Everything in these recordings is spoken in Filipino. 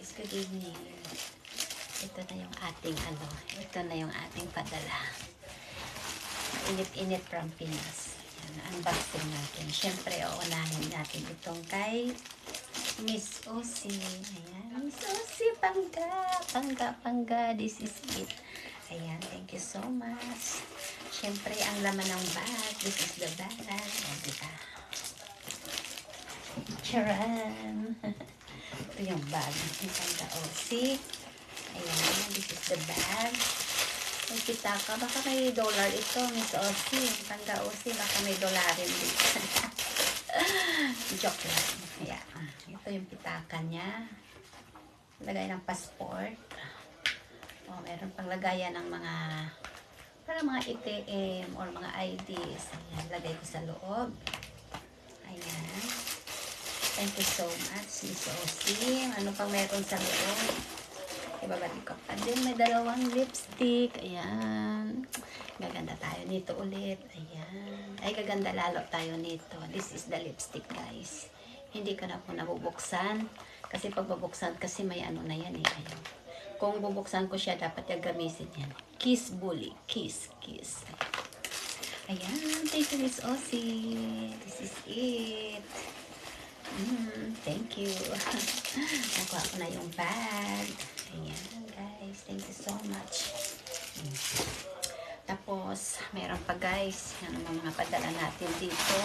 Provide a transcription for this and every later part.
guys, good evening. Ito na yung ating ito na yung ating padala. Init-init from Pinas. Yan, unboxing natin. Siyempre, uunahin natin itong kay Miss Osi. Ayan, Miss Osi, pangga. This is it. Ayan, thank you so much. Siyempre, ang laman ng bag. This is the bag. Ayan, diba? Charan! Ito yung bag. Pangga Osi. Ayan, this is the bag. May kita ka. Baka may dollar ito, Miss Osi. Pangga Osi, baka may dollarin dito. Joke lang. Ayan. Ito yung pitaka niya. Lagay ng passport. O, meron pang lagayan ng mga para mga ATM or mga IDs. Ayan, lagay ko sa loob. Ayan. Thank you so much, Miss Osi. Ano pang meron sa loob? Ibabalik ko pa din. May dalawang lipstick. Ayan. Gaganda tayo nito ulit. Ayan. Ay, gaganda lalo tayo nito. This is the lipstick, guys. Hindi ko na po nabubuksan. Kasi pag bubuksan, kasi may ano na yan eh. Ayan. Kung bubuksan ko siya, dapat yung gamitin yan. Kiss Bully. Kiss. Ayan. Thank you, Miss Osi. This is it. Thank you. Nakuha ko na yung bag. Ayan, guys. Thank you so much. Tapos, meron pa, guys. Ano mga padala natin dito.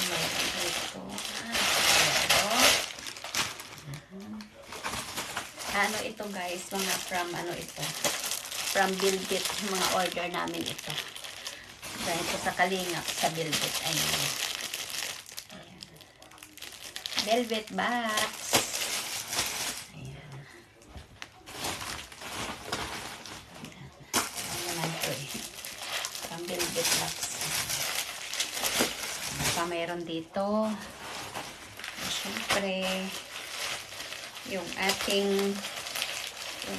Meron dito. Ano ito, guys? Mga from, from Bilbit. Mga order namin ito. Dahil ito sa Kalingap, sa Bilbit. Ayan. Velvet box. Ayan. Ayan naman ito eh. Pang velvet box. Pa mayroon dito. Siyempre, yung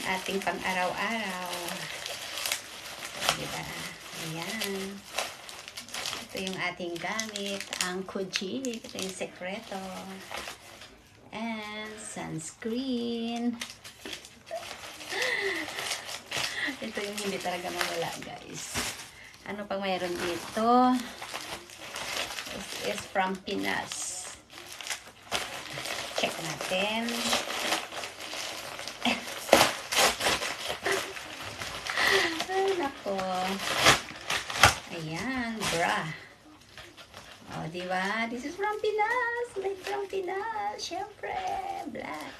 ating pang araw-araw. Diba? Ayan. Ito yung ating gamit, ang Kujik. Ito yung sekreto. And sunscreen. Ito yung hindi talaga mawala, guys. Ano pang mayroon dito? This is from Pinas. Check natin. Ay, nako. Ayan, bra. O, diba? This is from Pinas. Made from Pinas. Siyempre, black.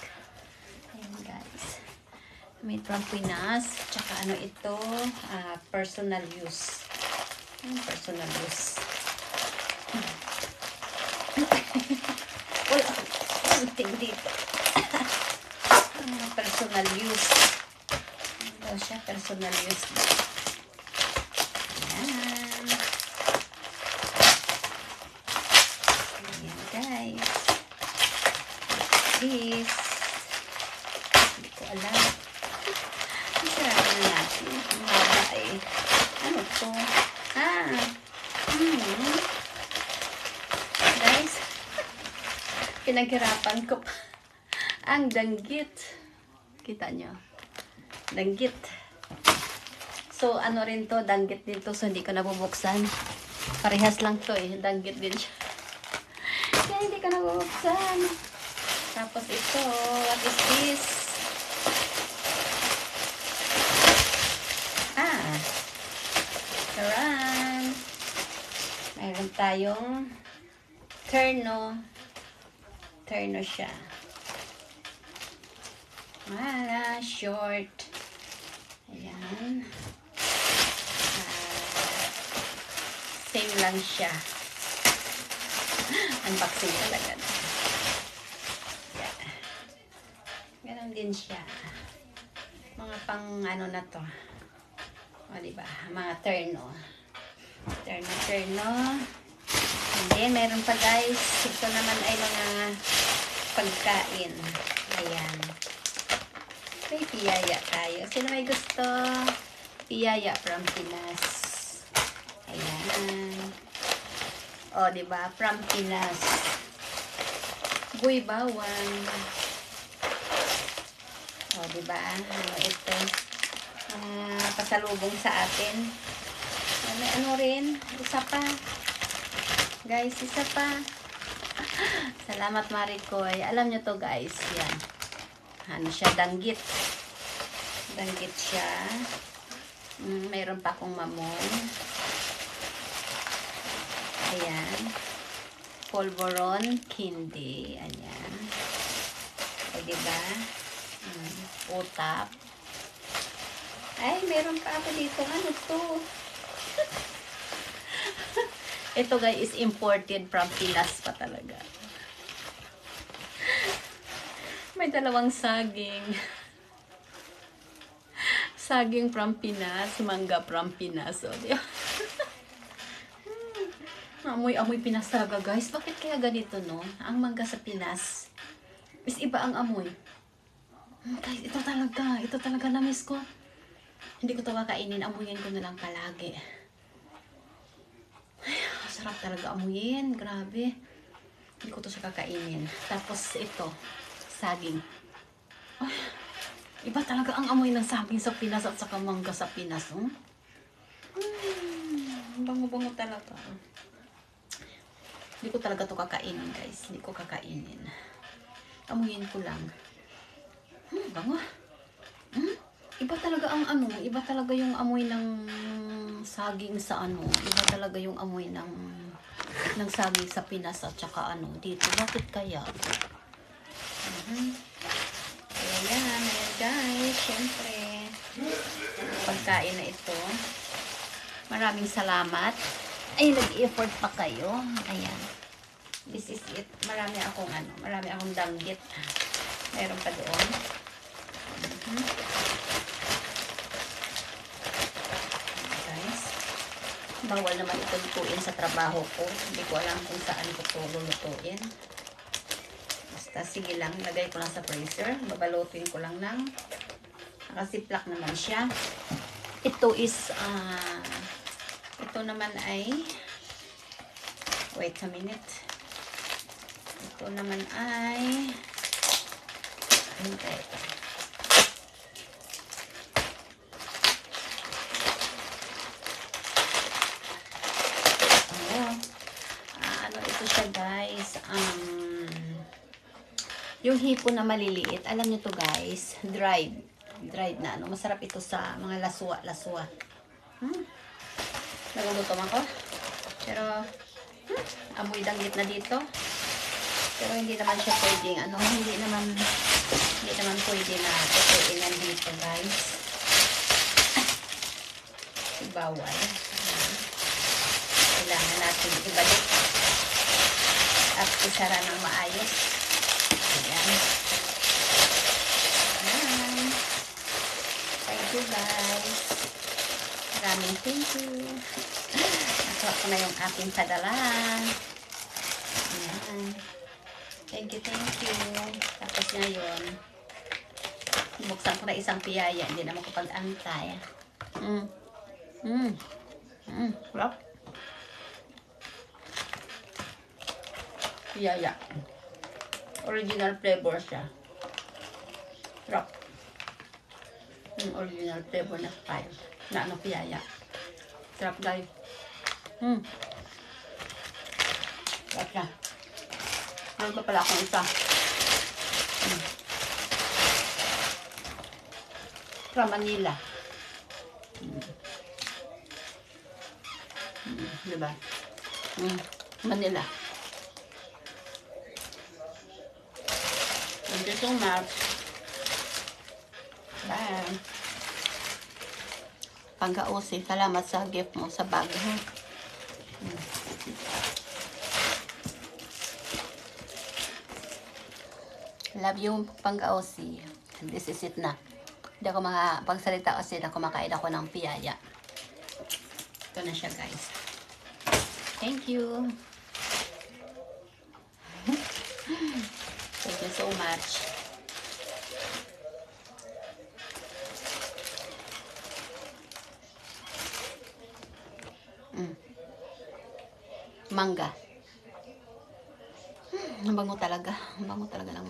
Ayan, guys. Made from Pinas. Tsaka ano ito? Personal use. Personal use. Wala. Something dito. Personal use. Ano siya? Personal use. Guys, this hindi ko alam. Isarap na natin. Maba eh. Ano to? Guys, pinaghirapan ko pa ang danggit. Kita nyo? Danggit. So, ano rin to? Danggit din to. So, hindi ko nabubuksan. Parehas lang to eh. Danggit din siya. Kaya hindi ko nabubuksan. Tapos ito, what is this? Taran. Mayroon tayong terno. Terno siya. Short. Ayan. Same lang siya. Unboxing talaga. Yeah. Ganon din siya. Mga pang ano na to. O, diba? Mga terno. Terno. And then, meron pa, guys. Ito naman ay mga pagkain. Ayan. May piyaya tayo. Sino may gusto? Piyaya from Pinas. Ayan. O, diba? From Pinas. Buy bawang. O, diba? Ito. Pasalubong sa atin. May ano rin. Isa pa. Guys, isa pa. Salamat, Maricoy. Alam nyo to, guys. Yan. Ano siya? Danggit. Danggit siya. Mayroon pa akong mamon. Ayan. Polvoron candy. Ayan. O, diba? Utap. Ay, meron pa ako dito. Ano to? Ito, guys, is imported from Pinas pa talaga. May dalawang saging. Saging from Pinas, mangga from Pinas. O, diba? Amoy-amoy Pinas talaga, guys. Bakit kaya ganito, no? Ang mangga sa Pinas is iba ang amoy. Guys, ito talaga na-miss ko. Hindi ko ito kakainin. Amuyin ko na lang palagi. Ay, sarap talaga amuyin. Grabe. Hindi ko ito siya kakainin. Tapos ito, saging. Ay, iba talaga ang amoy ng saging sa Pinas at saka mangga sa Pinas. Bango-bango talaga. Hindi ko talaga ito kakainin, guys. Hindi ko kakainin. Amuyin ko lang. Bango. Iba talaga ang ano, iba talaga yung amoy ng saging sa ano, iba talaga yung amoy ng saging sa Pinas at saka ano, dito. Bakit kaya? Kaya yan, guys, syempre, pagkain na ito. Maraming salamat. Ay, nag-effort pa kayo. Ayan. This is it. Marami akong danggit. Meron pa doon. Guys, bawal naman ito lutuin sa trabaho ko. Hindi ko alam kung saan ko ito lulutuin. Basta sige lang, lagay ko lang sa freezer. Babalutin ko lang ng nakasiplak naman siya. Ito is ito naman ay wait a minute. Ito naman ay hintay. Ano ito siya, guys? Yung hipon na maliliit, alam nyo to, guys, dried na ano, masarap ito sa mga laswa. Nagulutom ako. Pero amoy danggit na dito. Pero hindi naman siya pwedeng ano, hindi naman pwede na tutuin dito, guys. Bawal. Kailangan natin ibalik at isara ng maayos. Ayan. Ayan. Thank you, guys. Maraming thank you. Nakuha ko na yung aking padala. Ayan. Thank you. Tapos ngayon, buksan ko na isang piyaya. Hindi na makapag-antay. Sarap. Piyaya. Original flavor siya. Sarap. Original flavor na style. Na ano, piyaya. Sarap, guys. Sarap na. Meron pa pala akong isa. From Manila. Diba? Manila. Thank you so much. Bye. Pangga-Osi, salamat sa gift mo sa bag. Love you, Pangga-Osi. This is it na. Hindi ako makapagsalita kasi kumakain ako ng piyaya. Ito na siya, guys. Thank you. Thank you so much. Mangga. Ang bango talaga. Ang bango talaga ng